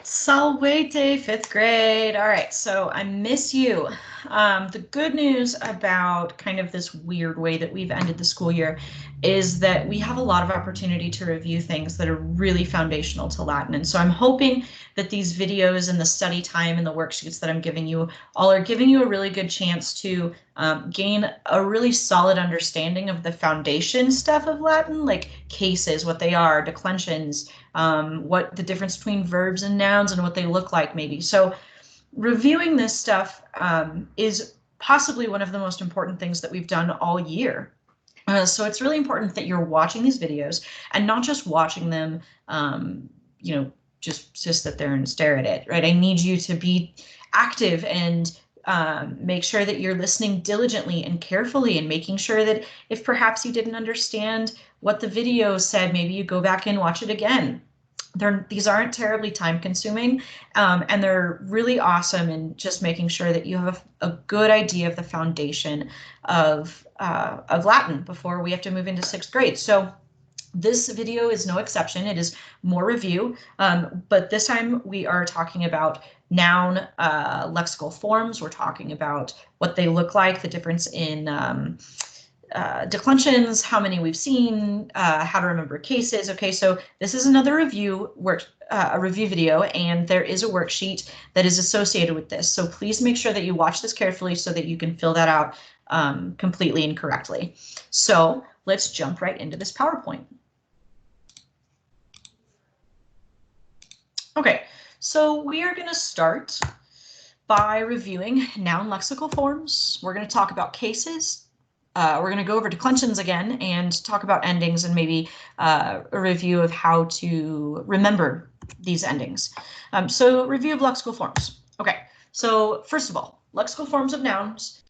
Salvete, fifth grade. All right, so I miss you. The good news about kind of this weird way that we've ended the school year is that we have a lot of opportunity to review things that are really foundational to Latin. And so I'm hoping that these videos and the study time and the worksheets that I'm giving you all are giving you a really good chance to gain a really solid understanding of the foundation stuff of Latin, like cases, what they are, declensions, what the difference between verbs and nouns and what they look like maybe. So reviewing this stuff is possibly one of the most important things that we've done all year. So it's really important that you're watching these videos and not just watching them, just sit there and stare at it, right? I need you to be active and make sure that you're listening diligently and carefully and making sure that if perhaps you didn't understand what the video said, maybe you go back and watch it again. These aren't terribly time consuming, and they're really awesome in just making sure that you have a good idea of the foundation of Latin before we have to move into sixth grade. So this video is no exception. It is more review, but this time we are talking about noun lexical forms. We're talking about what they look like, the difference in declensions, how many we've seen, how to remember cases. Okay, so this is another review video, and there is a worksheet that is associated with this. So please make sure that you watch this carefully so that you can fill that out completely and correctly. So let's jump right into this PowerPoint. Okay, so we are going to start by reviewing noun lexical forms. We're going to talk about cases. We're going to go over declensions again and talk about endings and maybe a review of how to remember these endings. So review of lexical forms. Okay, so first of all, lexical forms of nouns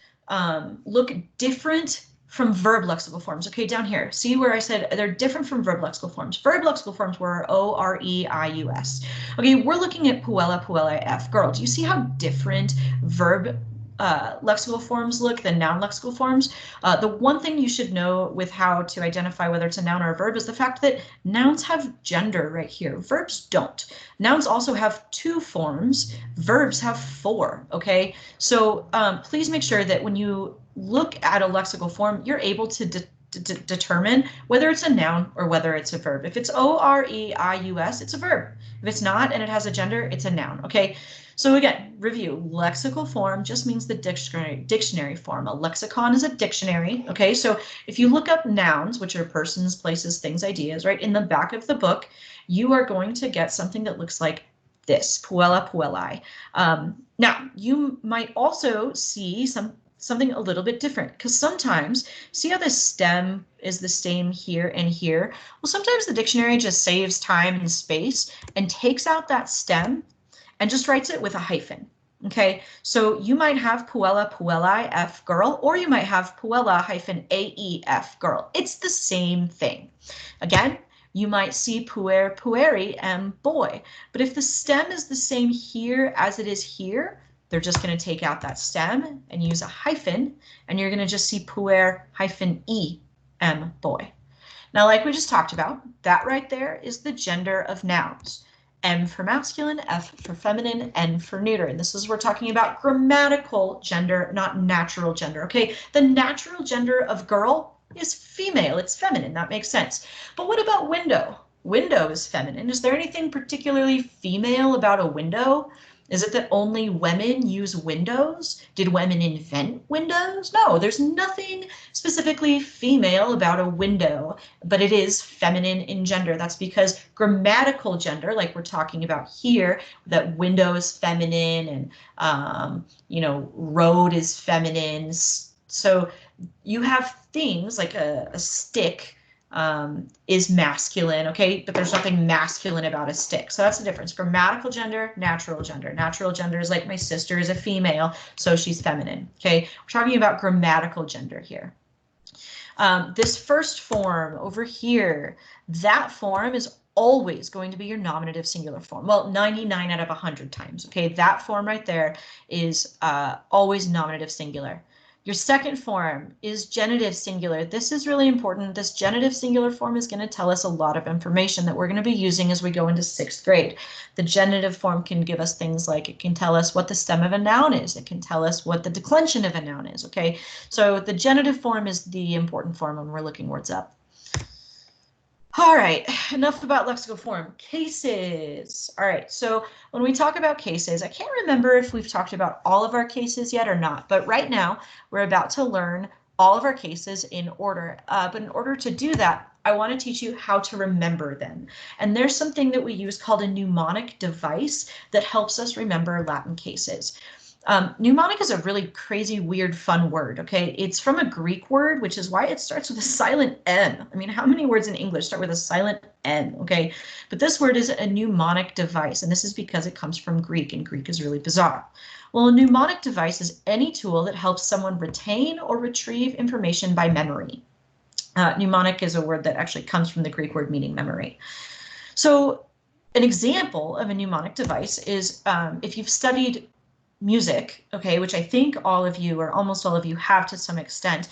look different from verb lexical forms. Okay, down here, see where I said they're different from verb lexical forms. Verb lexical forms were O, R, E, I, U, S. Okay, we're looking at puella, puellae, F. Girl, do you see how different verb lexical forms look than noun lexical forms? The one thing you should know with how to identify whether it's a noun or a verb is the fact that nouns have gender right here. Verbs don't. Nouns also have 2 forms. Verbs have 4. Okay, so please make sure that when you look at a lexical form, you're able to determine whether it's a noun or whether it's a verb. If it's O-R-E-I-U-S, it's a verb. If it's not and it has a gender, it's a noun. Okay. So again, review. Lexical form just means the dictionary form. A lexicon is a dictionary. Okay, so if you look up nouns, which are persons, places, things, ideas, right, in the back of the book, you are going to get something that looks like this, puella, puellae. Now, you might also see something a little bit different, because sometimes, see how the stem is the same here and here? Well, sometimes the dictionary just saves time and space and takes out that stem and just writes it with a hyphen. Okay, so you might have puella, puellae, F girl, or you might have puella hyphen AEF girl. It's the same thing. Again, you might see puer, pueri, M boy. But if the stem is the same here as it is here, they're just going to take out that stem and use a hyphen, and you're going to just see puer hyphen E, M boy. Now, like we just talked about, that right there is the gender of nouns. M for masculine, F for feminine, N for neuter. And this is, we're talking about grammatical gender, not natural gender. Okay, the natural gender of girl is female, it's feminine, that makes sense. But what about window? Window is feminine. Is there anything particularly female about a window? Is it that only women use windows? Did women invent windows? No, there's nothing specifically female about a window, but it is feminine in gender. That's because grammatical gender, like we're talking about here, that window is feminine and, road is feminine. So you have things like a stick is masculine, okay, but there's nothing masculine about a stick. So that's the difference. Grammatical gender, natural gender. Natural gender is like my sister is a female, so she's feminine. Okay, we're talking about grammatical gender here. This first form over here, that form is always going to be your nominative singular form. Well, 99 out of 100 times. Okay, that form right there is always nominative singular. Your second form is genitive singular. This is really important. This genitive singular form is going to tell us a lot of information that we're going to be using as we go into 6th grade. The genitive form can give us things like it can tell us what the stem of a noun is. It can tell us what the declension of a noun is. Okay, so the genitive form is the important form when we're looking words up. All right, enough about lexical form. Cases. All right, so when we talk about cases, I can't remember if we've talked about all of our cases yet or not, but right now we're about to learn all of our cases in order. But in order to do that, I want to teach you how to remember them. And there's something that we use called a mnemonic device that helps us remember Latin cases. Mnemonic is a really crazy, weird, fun word, okay? It's from a Greek word, which is why it starts with a silent M. I mean, how many words in English start with a silent M, okay? But this word is a mnemonic device, and this is because it comes from Greek, and Greek is really bizarre. Well, a mnemonic device is any tool that helps someone retain or retrieve information by memory. Mnemonic is a word that actually comes from the Greek word meaning memory. So an example of a mnemonic device is if you've studied music, okay, which I think all of you or almost all of you have to some extent.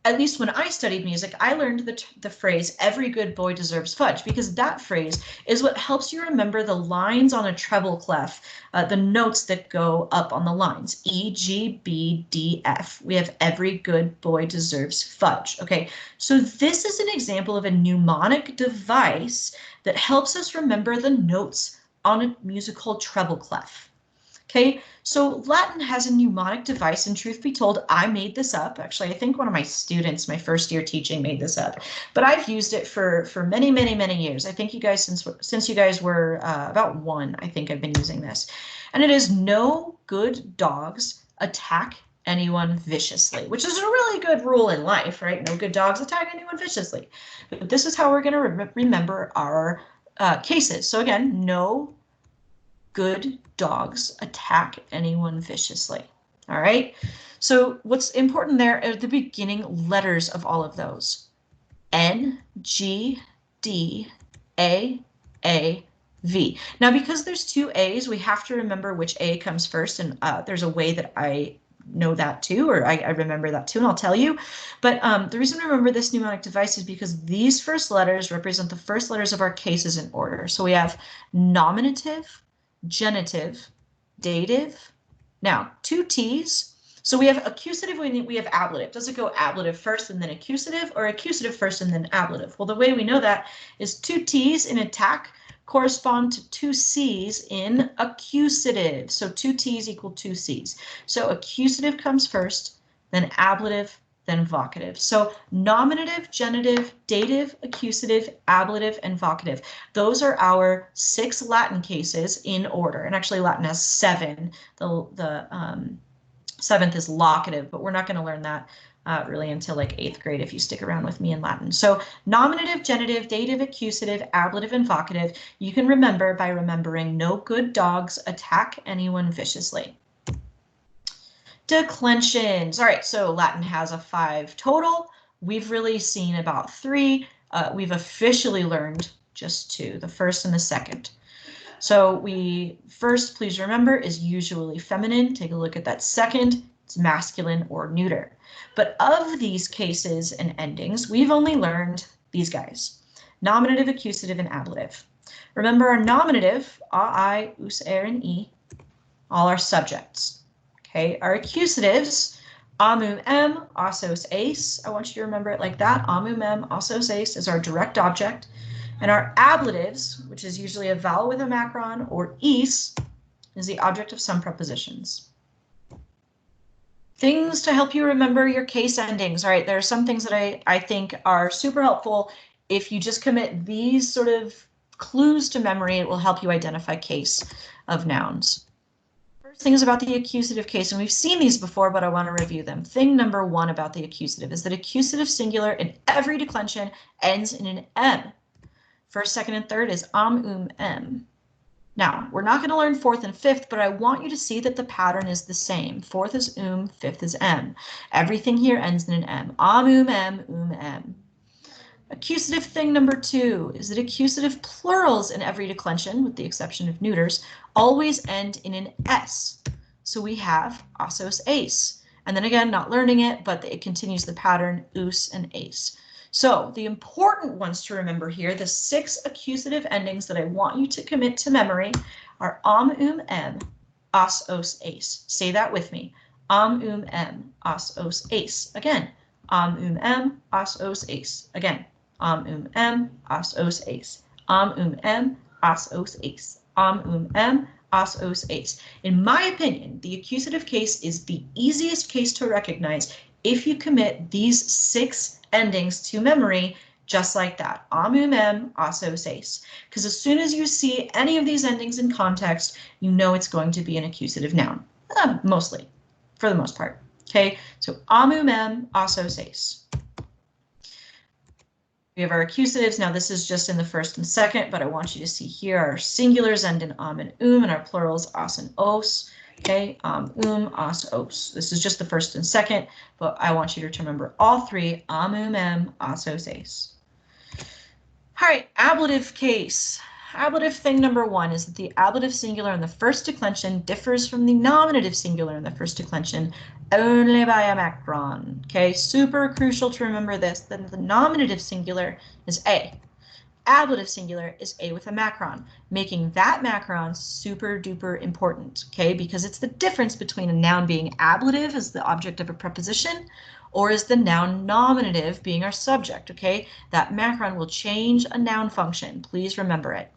At least when I studied music, I learned the phrase "every good boy deserves fudge" because that phrase is what helps you remember the lines on a treble clef, the notes that go up on the lines, E, G, B, D, F. We have "every good boy deserves fudge." Okay, so this is an example of a mnemonic device that helps us remember the notes on a musical treble clef. Okay, so Latin has a mnemonic device, and truth be told, I made this up. Actually, I think one of my students, my first year teaching, made this up, but I've used it for many, many, many years. I think you guys, since you guys were about 1, I think I've been using this. And it is "no good dogs attack anyone viciously," which is a really good rule in life, right? No good dogs attack anyone viciously. But this is how we're going to remember our cases. So again, no good dogs attack anyone viciously. All right, so what's important there are the beginning letters of all of those. N, G, D, A, V. Now, because there's 2 A's, we have to remember which A comes first, and there's a way that I know that too, or I remember that too, and I'll tell you. But the reason to remember this mnemonic device is because these first letters represent the first letters of our cases in order. So we have nominative, genitive, dative. Now, 2 T's. So we have accusative, we have ablative. Does it go ablative first and then accusative, or accusative first and then ablative? Well, the way we know that is 2 T's in attack correspond to 2 C's in accusative. So 2 T's equal 2 C's. So accusative comes first, then ablative, then vocative. So nominative, genitive, dative, accusative, ablative, and vocative. Those are our 6 Latin cases in order. And actually Latin has 7. The 7th is locative, but we're not going to learn that really until like 8th grade if you stick around with me in Latin. So nominative, genitive, dative, accusative, ablative, and vocative you can remember by remembering "no good dogs attack anyone viciously." Declensions. All right, so Latin has a 5 total. We've really seen about 3. We've officially learned just 2, the first and the second. So first, please remember, is usually feminine. Take a look at that second. It's masculine or neuter. But of these cases and endings, we've only learned these guys: nominative, accusative, and ablative. Remember our nominative, I, us, and e, all our subjects. Okay, our accusatives, amum em, osos ace. I want you to remember it like that. Amum em, osos ace is our direct object. And our ablatives, which is usually a vowel with a macron, or is the object of some prepositions. Things to help you remember your case endings. All right, there are some things that I think are super helpful. If you just commit these sort of clues to memory, it will help you identify case of nouns. First thing is about the accusative case, and we've seen these before, but I want to review them. Thing number 1 about the accusative is that accusative singular in every declension ends in an M. First, second, and third is am, em. Now, we're not going to learn 4th and 5th, but I want you to see that the pattern is the same. 4th is 5th is m. Everything here ends in an m. Am, em. Accusative thing number 2 is that accusative plurals in every declension, with the exception of neuters, always end in an s. So we have osos ace. And then again, not learning it, but it continues the pattern us and ace. So the important ones to remember here, the 6 accusative endings that I want you to commit to memory are em, as, os, ace. Say that with me. Em, as, os, ace. Again. Em, as, os, ace. Again. Em, as, os, ace. Em, as, os, ace. Em, as, os, ace. In my opinion, the accusative case is the easiest case to recognize if you commit these 6 endings to memory just like that. Em, as, os, ace. Because as soon as you see any of these endings in context, you know it's going to be an accusative noun. Mostly, for the most part. Okay, so em, as, os, ace. We have our accusatives. Now this is just in the first and second, but I want you to see here our singulars end in and and our plurals as and os. Okay, as, os. This is just the first and second, but I want you to remember all 3, em, as, os, ace. All right, ablative case. Ablative thing number 1 is that the ablative singular in the first declension differs from the nominative singular in the first declension only by a macron. Okay, super crucial to remember this, that the nominative singular is a. Ablative singular is a with a macron, making that macron super duper important, okay, because it's the difference between a noun being ablative as the object of a preposition or is the noun nominative being our subject, okay? That macron will change a noun function. Please remember it.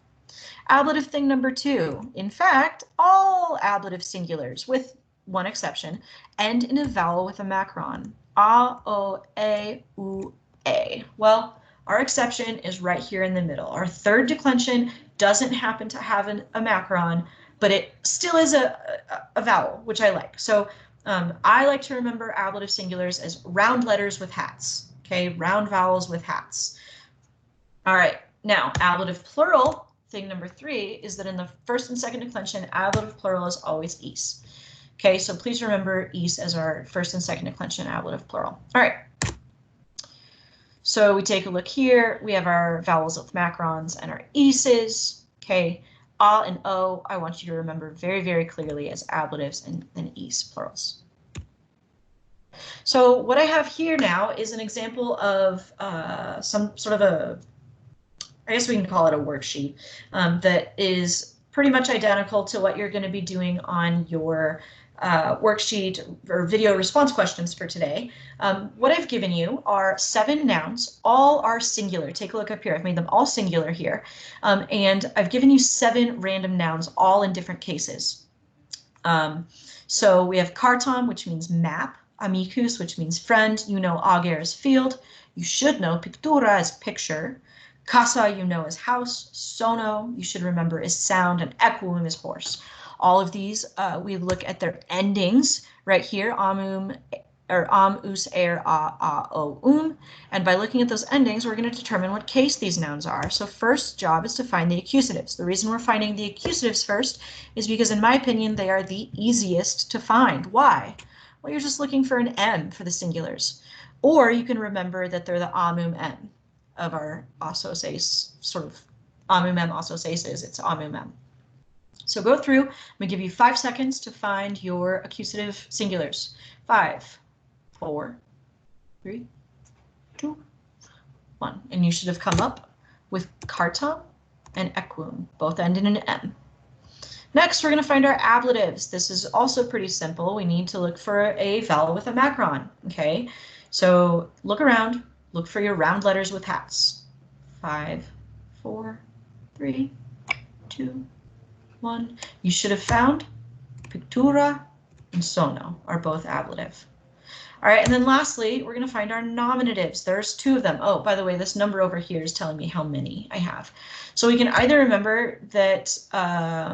Ablative thing number 2. In fact, all ablative singulars, with one exception, end in a vowel with a macron. A, o, a, u, a. Well, our exception is right here in the middle. Our third declension doesn't happen to have a macron, but it still is a vowel, which I like. So I like to remember ablative singulars as round letters with hats. Okay, round vowels with hats. All right, now ablative plural, thing number 3, is that in the first and second declension, ablative plural is always is. Okay, so please remember is as our first and second declension ablative plural. All right. So we take a look here. We have our vowels with macrons and our ises. Okay, a and o, I want you to remember very, very clearly as ablatives and then is plurals. So what I have here now is an example of some sort of a, I guess we can call it a worksheet that is pretty much identical to what you're going to be doing on your worksheet or video response questions for today. What I've given you are 7 nouns, all are singular. Take a look up here. I've made them all singular here. And I've given you 7 random nouns, all in different cases. So we have carton, which means map, amicus, which means friend. You know ager is field. You should know pictura is picture. Casa, you know, is house. Sono, you should remember, is sound. And equum is horse. All of these, we look at their endings right here, amum, or am, us, er, a, o, and by looking at those endings, we're going to determine what case these nouns are. So first job is to find the accusatives. The reason we're finding the accusatives first is because, in my opinion, they are the easiest to find. Why? Well, you're just looking for an M for the singulars, or you can remember that they're the amum M of our osos ace, sort of amum M osos aces. It's amum M. So go through. I'm going to give you 5 seconds to find your accusative singulars. 5, 4, 3, 2, 1. And you should have come up with carton and equum, both end in an M. Next, we're going to find our ablatives. This is also pretty simple. We need to look for a vowel with a macron. Okay, so look around. Look for your round letters with hats. 5, 4, 3, 2, 1. You should have found pictura and sono are both ablative. All right, and then lastly, we're going to find our nominatives. There's 2 of them. Oh, by the way, this number over here is telling me how many I have. So we can either remember that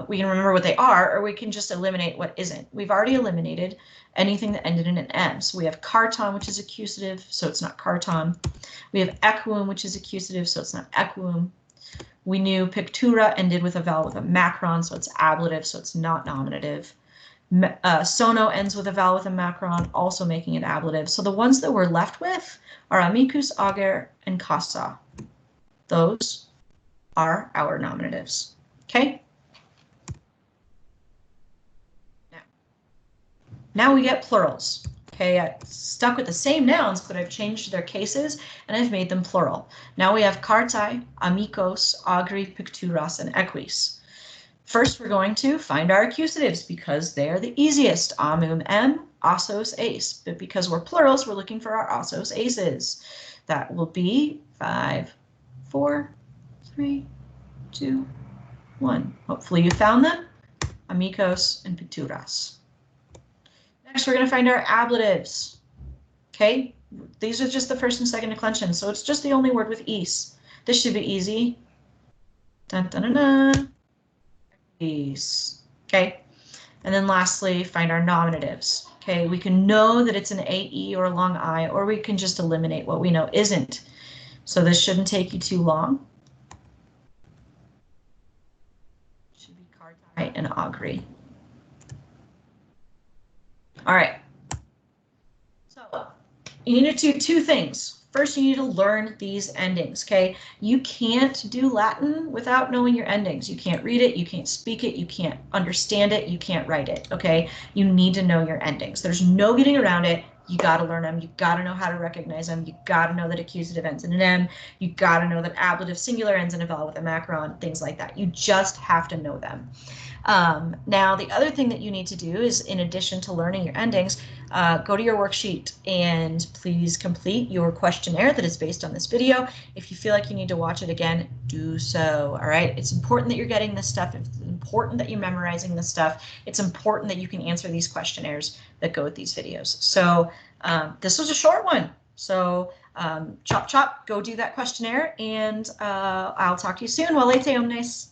we can remember what they are, or we can just eliminate what isn't. We've already eliminated anything that ended in an M. So we have carton, which is accusative, so it's not carton. We have equum, which is accusative, so it's not equum. We knew pictura ended with a vowel with a macron, so it's ablative, so it's not nominative. Sono ends with a vowel with a macron, also making it ablative. So the ones that we're left with are amicus, ager, and casa. Those are our nominatives. Okay? Now we get plurals. Okay? Okay, I stuck with the same nouns, but I've changed their cases and I've made them plural. Now we have cartai, amicos, agri, picturas, and equis. First, we're going to find our accusatives because they are the easiest. Amum em, asos ace. But because we're plurals, we're looking for our asos aces. That will be 5, 4, 3, 2, 1. Hopefully you found them. Amicos and picturas. Next, we're going to find our ablatives. Okay, these are just the first and second declensions, so it's just the only word with is. This should be easy. Dun, dun, dun, dun. Is. Okay, and then lastly, find our nominatives. Okay, we can know that it's an AE or a long I, or we can just eliminate what we know isn't. So this shouldn't take you too long. It should be cartai and agri. All right. So you need to do two things. First, you need to learn these endings, okay? You can't do Latin without knowing your endings. You can't read it, you can't speak it, you can't understand it, you can't write it, okay? You need to know your endings. There's no getting around it. You got to learn them. You got to know how to recognize them. You got to know that accusative ends in an M. You got to know that ablative singular ends in a vowel with a macron, things like that. You just have to know them. Now, the other thing that you need to do is, in addition to learning your endings, go to your worksheet and please complete your questionnaire that is based on this video. If you feel like you need to watch it again, do so. All right. It's important that you're getting this stuff. It's important that you're memorizing this stuff. It's important that you can answer these questionnaires that go with these videos. So this was a short one. So chop chop, go do that questionnaire, and I'll talk to you soon. Walete omnes.